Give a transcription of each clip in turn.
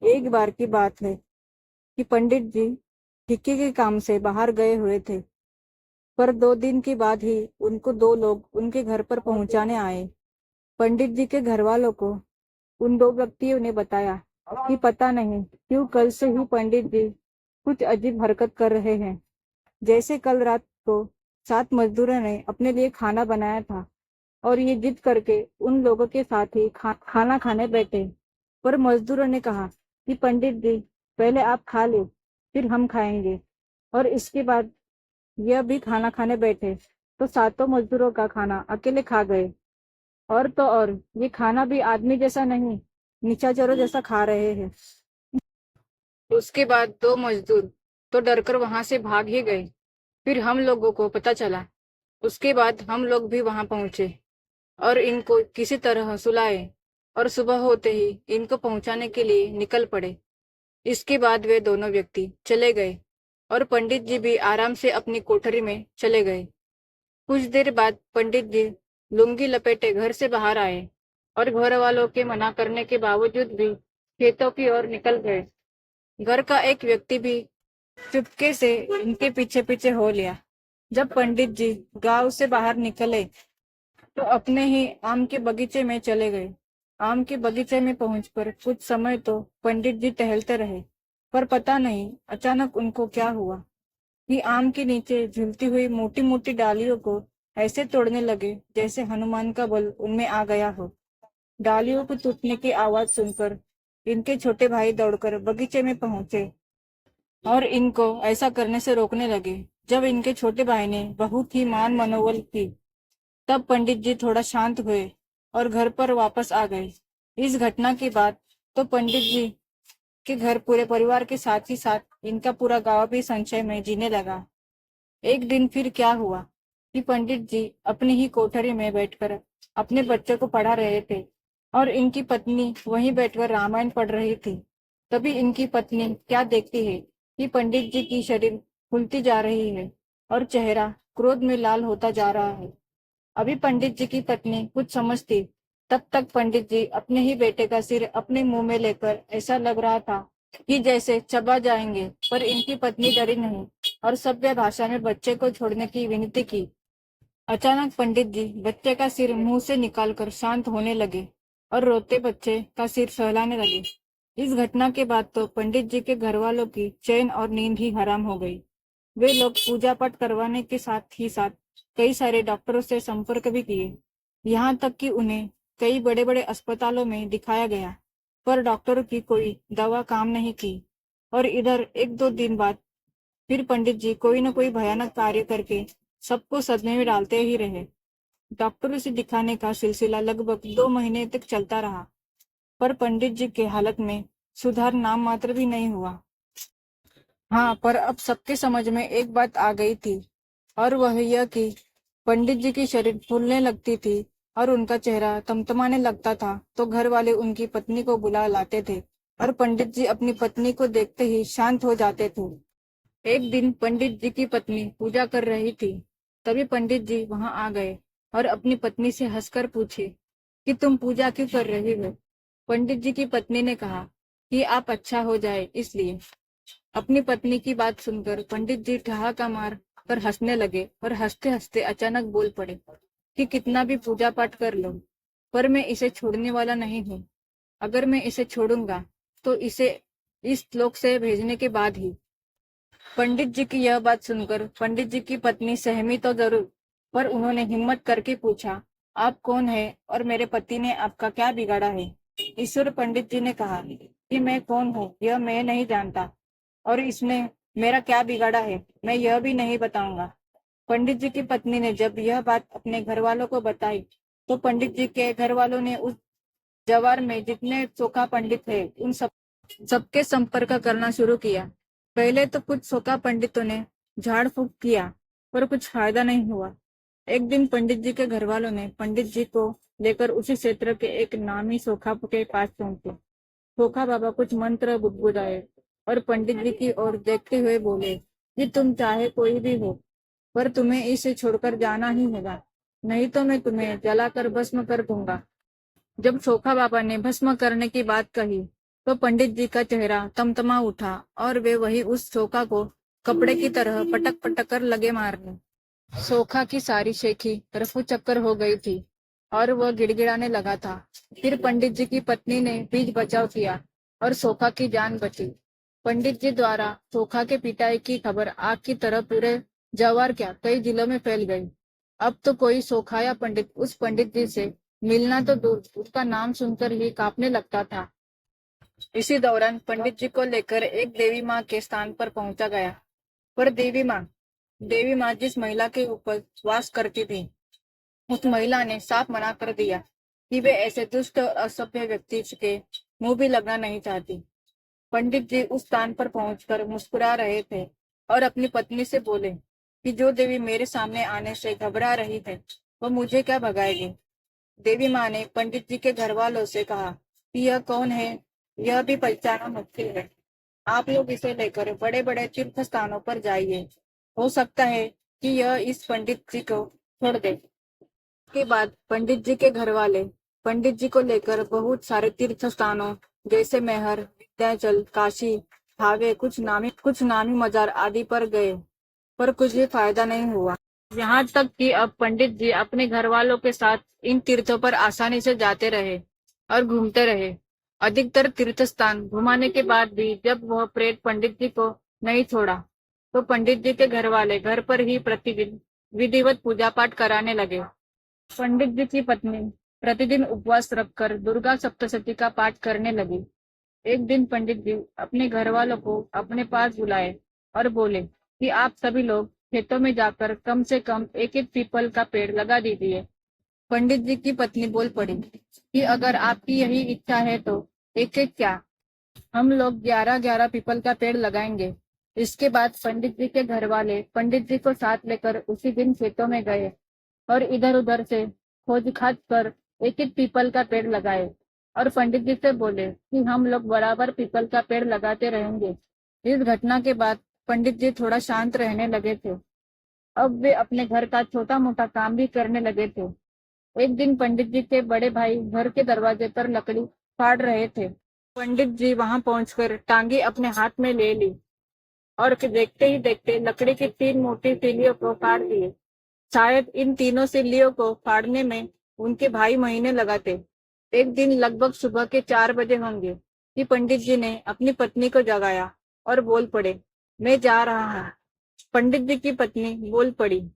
एक बार की बात है कि पंडित जी ठेके के काम से बाहर गए हुए थे, पर 2 दिन के बाद ही उनको 2 लोग उनके घर पर पहुंचाने आए। पंडित जी के घर वालों को उन 2 व्यक्तियों ने बताया कि पता नहीं क्यों कल से ही पंडित जी कुछ अजीब हरकत कर रहे हैं। जैसे कल रात को 7 मजदूरों ने अपने लिए खाना बनाया था और ये जिद करके उन लोगों के साथ ही खाना खाने बैठे। पर मजदूरों ने कहा कि पंडित जी पहले आप खा ले, फिर हम खाएंगे। और इसके बाद यह भी खाना खाने बैठे तो 7 मजदूरों का खाना अकेले खा गए। और तो और ये खाना भी आदमी जैसा नहीं, निशाचरों जैसा खा रहे हैं। उसके बाद 2 मजदूर तो डरकर वहां से भाग ही गए। फिर हम लोगों को पता चला। उसके बाद हम लोग भी वहां पहुंचे और इनको किसी तरह सुलाए और सुबह होते ही इनको पहुंचाने के लिए निकल पड़े। इसके बाद वे दोनों व्यक्ति चले गए और पंडित जी भी आराम से अपनी कोठरी में चले गए। कुछ देर बाद पंडित जी लुंगी लपेटे घर से बाहर आए और घर वालों के मना करने के बावजूद भी खेतों की ओर निकल गए। घर का एक व्यक्ति भी चुपके से इनके पीछे पीछे हो लिया। जब पंडित जी गांव से बाहर निकले तो अपने ही आम के बगीचे में चले गए। आम के बगीचे में पहुंचकर कुछ समय तो पंडित जी टहलते रहे, पर पता नहीं अचानक उनको क्या हुआ कि आम के नीचे झूलती हुई मोटी मोटी डालियों को ऐसे तोड़ने लगे जैसे हनुमान का बल उनमें आ गया हो। डालियों को टूटने की आवाज सुनकर इनके छोटे भाई दौड़कर बगीचे में पहुंचे और इनको ऐसा करने से रोकने लगे। जब इनके छोटे भाई ने बहुत ही मान मनोबल की, तब पंडित जी थोड़ा शांत हुए और घर पर वापस आ गए। इस घटना के बाद तो पंडित जी के घर पूरे परिवार के साथ ही साथ इनका पूरा गांव भी संशय में जीने लगा। एक दिन फिर क्या हुआ कि पंडित जी अपनी ही कोठरी में बैठकर अपने बच्चे को पढ़ा रहे थे और इनकी पत्नी वहीं बैठकर रामायण पढ़ रही थी। तभी इनकी पत्नी क्या देखती है कि पंडित जी की शरीर फूलती जा रही है और चेहरा क्रोध में लाल होता जा रहा है। अभी पंडित जी की पत्नी कुछ समझती, तब तक पंडित जी अपने ही बेटे का सिर अपने मुंह में लेकर ऐसा लग रहा था कि जैसे चबा जाएंगे, पर इनकी पत्नी डरी नहीं और सभ्य भाषा में बच्चे को छोड़ने की विनती की। अचानक पंडित जी बच्चे का सिर मुंह से निकालकर शांत होने लगे और रोते बच्चे का सिर सहलाने लगे। इस घटना के बाद तो पंडित जी के घर वालों की चैन और नींद ही हराम हो गई। वे लोग पूजा पाठ करवाने के साथ ही साथ कई सारे डॉक्टरों से संपर्क भी किए। यहाँ तक कि उन्हें कई बड़े बड़े अस्पतालों में दिखाया गया, पर डॉक्टरों की कोई दवा काम नहीं की। और इधर 1-2 दिन बाद फिर पंडित जी कोई न कोई भयानक कार्य करके सबको सदमे में डालते ही रहे। डॉक्टरों से दिखाने का सिलसिला लगभग 2 महीने तक चलता रहा, पर पंडित जी के हालत में सुधार नाम मात्र भी नहीं हुआ। हाँ, पर अब सबके समझ में एक बात आ गई थी, और वह यह कि पंडित जी की शरीर फूलने लगती थी और उनका चेहरा तमतमाने लगता था तो घर वाले उनकी पत्नी को बुला लाते थे और पंडित जी अपनी पत्नी को देखते ही शांत हो जाते थे। एक दिन पंडित जी की पत्नी पूजा कर रही थी, तभी पंडित जी वहां आ गए और अपनी पत्नी से हंसकर पूछे कि तुम पूजा क्यों कर रही हो। पंडित जी की पत्नी ने कहा कि आप अच्छा हो जाए इसलिए। अपनी पत्नी की बात सुनकर पंडित जी ठहाका मार कर हंसने लगे और हंसते हंसते अचानक बोल पड़े कि कितना भी पूजा पाठ कर लो, पर मैं इसे छोड़ने वाला नहीं हूँ। अगर मैं इसे छोड़ूंगा तो इसे इस लोक से भेजने के बाद ही। पंडित जी की यह बात सुनकर पंडित जी की पत्नी सहमी तो जरूर, पर उन्होंने हिम्मत करके पूछा, आप कौन है और मेरे पति ने आपका क्या बिगाड़ा है। ईश्वर पंडित जी ने कहा कि मैं कौन हूँ यह मैं नहीं जानता, और इसने मेरा क्या बिगाड़ा है मैं यह भी नहीं बताऊंगा। पंडित जी की पत्नी ने जब यह बात अपने घर वालों को बताई तो पंडित जी के घर वालों ने उस जवार में जितने सोखा पंडित थे उन सबके संपर्क करना शुरू किया। पहले तो कुछ सोखा पंडितों ने झाड़ फूक किया, पर कुछ फायदा नहीं हुआ। एक दिन पंडित जी के घर वालों ने पंडित जी को लेकर उसी क्षेत्र के एक नामी सोखा के पास पहुंचे। सोखा बाबा कुछ मंत्र बुदबुदाए और पंडित जी की ओर देखते हुए बोले कि तुम चाहे कोई भी हो, पर तुम्हें इसे छोड़कर जाना ही होगा, नहीं तो मैं तुम्हें जलाकर भस्म कर दूंगा। जब सोखा बाबा ने भस्म करने की बात कही तो पंडित जी का चेहरा तमतमा उठा और वे वही उस सोखा को कपड़े की तरह पटक पटक कर लगे मारने। सोखा की सारी शेखी रफू चक्कर हो गई थी और वह गिड़गिड़ाने लगा था। फिर पंडित जी की पत्नी ने बीच बचाव किया और सोखा की जान बची। पंडित जी द्वारा सोखा के पिटाई की खबर आग की तरह पूरे जवार क्या कई जिलों में फैल गई। अब तो कोई सोखा या पंडित उस पंडित जी से मिलना तो दूर, उसका नाम सुनकर ही कांपने लगता था। इसी दौरान पंडित जी को लेकर एक देवी माँ के स्थान पर पहुंचा गया। पर देवी माँ जिस महिला के ऊपर वास करती थी, उस महिला ने साफ मना कर दिया कि वे ऐसे दुष्ट और असभ्य व्यक्ति के मुंह भी लगना नहीं चाहती। पंडित जी उस स्थान पर पहुंचकर मुस्कुरा रहे थे और अपनी पत्नी से बोले कि जो देवी मेरे सामने आने से घबरा रही है, वो मुझे क्या भगाएगी। देवी माँ ने पंडित जी के घर वालों से कहा कि यह कौन है, यह भी पहचानना मुश्किल है। आप लोग इसे लेकर बड़े बड़े तीर्थ स्थानों पर जाइए, हो सकता है कि यह इस पंडित जी को छोड़ दे। के बाद पंडित जी के घर वाले पंडित जी को लेकर बहुत सारे तीर्थ स्थानों जैसे मैहर, विंध्याचल, काशी, भावे, कुछ नामी मजार आदि पर गए, पर कुछ भी फायदा नहीं हुआ। यहाँ तक कि अब पंडित जी अपने घर वालों के साथ इन तीर्थों पर आसानी से जाते रहे और घूमते रहे। अधिकतर तीर्थ स्थान घुमाने के बाद भी जब वह प्रेत पंडित जी को नहीं छोड़ा, तो पंडित जी के घर वाले घर पर ही प्रतिदिन विधिवत पूजा पाठ कराने लगे। पंडित जी की पत्नी प्रतिदिन उपवास रखकर दुर्गा सप्तशती का पाठ करने लगी। एक दिन पंडित जी अपने घर वालों को अपने पास बुलाए और बोले कि आप सभी लोग खेतों में जाकर कम से कम एक एक पीपल का पेड़ लगा दीजिए। पंडित जी की पत्नी बोल पड़ी कि अगर आपकी यही इच्छा है तो एक एक क्या, हम लोग 11-11 पीपल का पेड़ लगाएंगे। इसके बाद पंडित जी के घर वाले पंडित जी को साथ लेकर उसी दिन खेतों में गए और इधर उधर से खोज खाज कर एक एक पीपल का पेड़ लगाए और पंडित जी से बोले कि हम लोग बराबर पीपल का पेड़ लगाते रहेंगे। इस घटना के बाद पंडित जी थोड़ा शांत रहने लगे थे। अब वे अपने घर का छोटा मोटा काम भी करने लगे थे। एक दिन पंडित जी के बड़े भाई घर के दरवाजे पर लकड़ी फाड़ रहे थे। पंडित जी वहां पहुंचकर टांगी अपने हाथ में ले ली और देखते ही देखते लकड़ी की 3 मोटी तीलियों को फाड़ दिए। शायद इन तीनों सिल्लियों को फाड़ने में उनके भाई महीने लगाते। एक दिन लगभग सुबह के 4 बजे होंगे कि पंडित जी ने अपनी पत्नी को जगाया और बोल पड़े, मैं जा रहा हूँ। पंडित जी की पत्नी बोल पड़ी,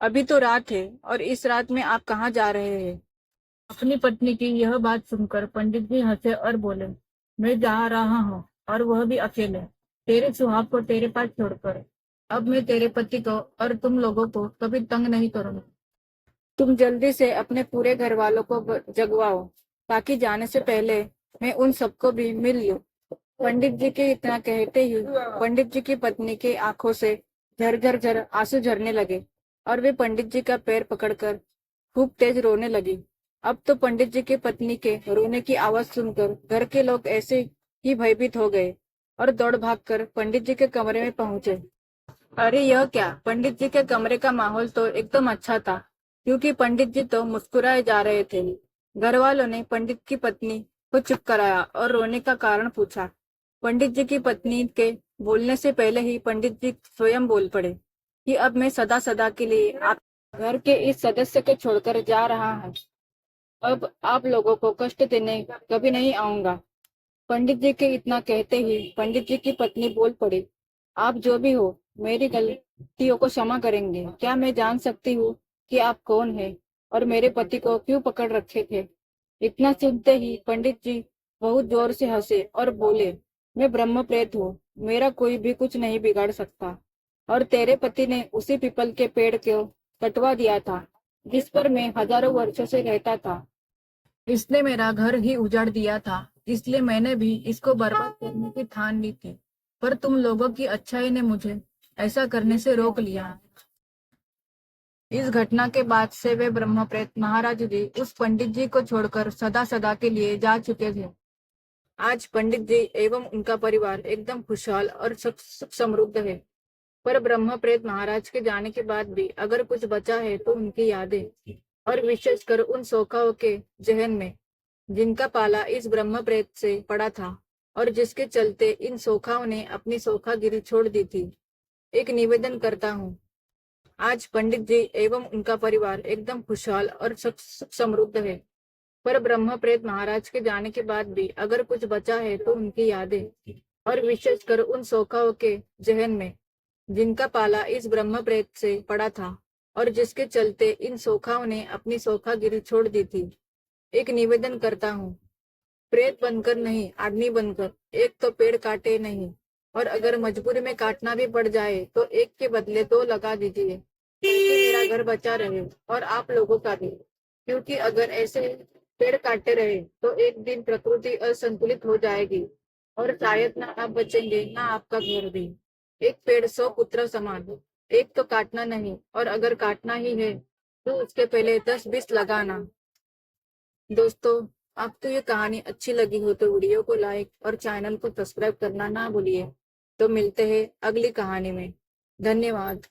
अभी तो रात है और इस रात में आप कहाँ जा रहे हैं। अपनी पत्नी की यह बात सुनकर पंडित जी हंसे और बोले, मैं जा रहा हूँ और वह भी अकेले, तेरे सुहाग को तेरे पास छोड़कर। अब मैं तेरे पति को और तुम लोगों को कभी तंग नहीं करूंगा। तुम जल्दी से अपने पूरे घर वालों को जगवाओ ताकि जाने से पहले मैं उन सबको भी मिल लूं। पंडित जी के इतना कहते ही पंडित जी की पत्नी की आंखों से झर आंसू झरने लगे और वे पंडित जी का पैर पकड़कर खूब तेज रोने लगी। अब तो पंडित जी की पत्नी के रोने की आवाज सुनकर घर के लोग ऐसे ही भयभीत हो गए और दौड़ भागकर पंडित जी के कमरे में पहुंचे। अरे यह क्या, पंडित जी के कमरे का माहौल तो एकदम अच्छा था, क्योंकि पंडित जी तो मुस्कुराए जा रहे थे। घर वालों ने पंडित की पत्नी को चुप कराया और रोने का कारण पूछा। पंडित जी की पत्नी के बोलने से पहले ही पंडित जी स्वयं बोल पड़े कि अब मैं सदा सदा के लिए आप घर के इस सदस्य को छोड़कर जा रहा हूँ। अब आप लोगों को कष्ट देने कभी नहीं आऊंगा। पंडित जी के इतना कहते ही पंडित जी की पत्नी बोल पड़ी, आप जो भी हो मेरी गलतियों को क्षमा करेंगे। क्या मैं जान सकती हूँ कि आप कौन है और मेरे पति को क्यों पकड़ रखे थे। इतना सुनते ही पंडित जी बहुत जोर से हंसे और बोले, मैं ब्रह्म प्रेत हूँ, मेरा कोई भी कुछ नहीं बिगाड़ सकता। और तेरे पति ने उसी पीपल के पेड़ को कटवा दिया था जिस पर मैं हजारों वर्षों से रहता था। इसने मेरा घर ही उजाड़ दिया था, इसलिए मैंने भी इसको बर्बाद करने की ठान ली थी। पर तुम लोगों की अच्छाई ने मुझे ऐसा करने से रोक लिया। इस घटना के बाद से वे ब्रह्म प्रेत महाराज जी उस पंडित जी को छोड़कर सदा सदा के लिए जा चुके थे। आज पंडित जी एवं उनका परिवार एकदम खुशहाल और सुख समृद्ध है। पर ब्रह्म प्रेत महाराज के जाने के बाद भी अगर कुछ बचा है तो उनकी यादें, और विशेषकर उन सोखाओं के जहन में जिनका पाला इस ब्रह्म प्रेत से पड़ा था और जिसके चलते इन सोखाओं ने अपनी सोखागिरी छोड़ दी थी। एक निवेदन करता हूँ, आज पंडित जी एवं उनका परिवार एकदम खुशहाल और सुख समृद्ध है। पर ब्रह्म प्रेत महाराज के जाने के बाद भी अगर कुछ बचा है तो उनकी यादें, और विशेषकर उन सोखाओं के जहन में जिनका पाला इस ब्रह्म प्रेत से पड़ा था और जिसके चलते इन सोखाओं ने अपनी सोखागिरी छोड़ दी थी। एक निवेदन करता हूँ, प्रेत बनकर नहीं, आदमी बनकर एक तो पेड़ काटे नहीं, और अगर मजबूरी में काटना भी पड़ जाए तो एक के बदले दो लगा दीजिए, ताकि मेरा घर बचा रहे और आप लोगों का भी। क्योंकि अगर ऐसे पेड़ काटते रहे तो एक दिन प्रकृति असंतुलित हो जाएगी और शायद ना आप बचेंगे ना आपका घर भी। एक पेड़ 100 पुत्र समान, एक तो काटना नहीं, और अगर काटना ही है तो उसके पहले 10-20 लगाना। दोस्तों, आपको ये कहानी अच्छी लगी हो तो वीडियो को लाइक और चैनल को सब्सक्राइब करना ना भूलिए। तो मिलते हैं अगली कहानी में। धन्यवाद।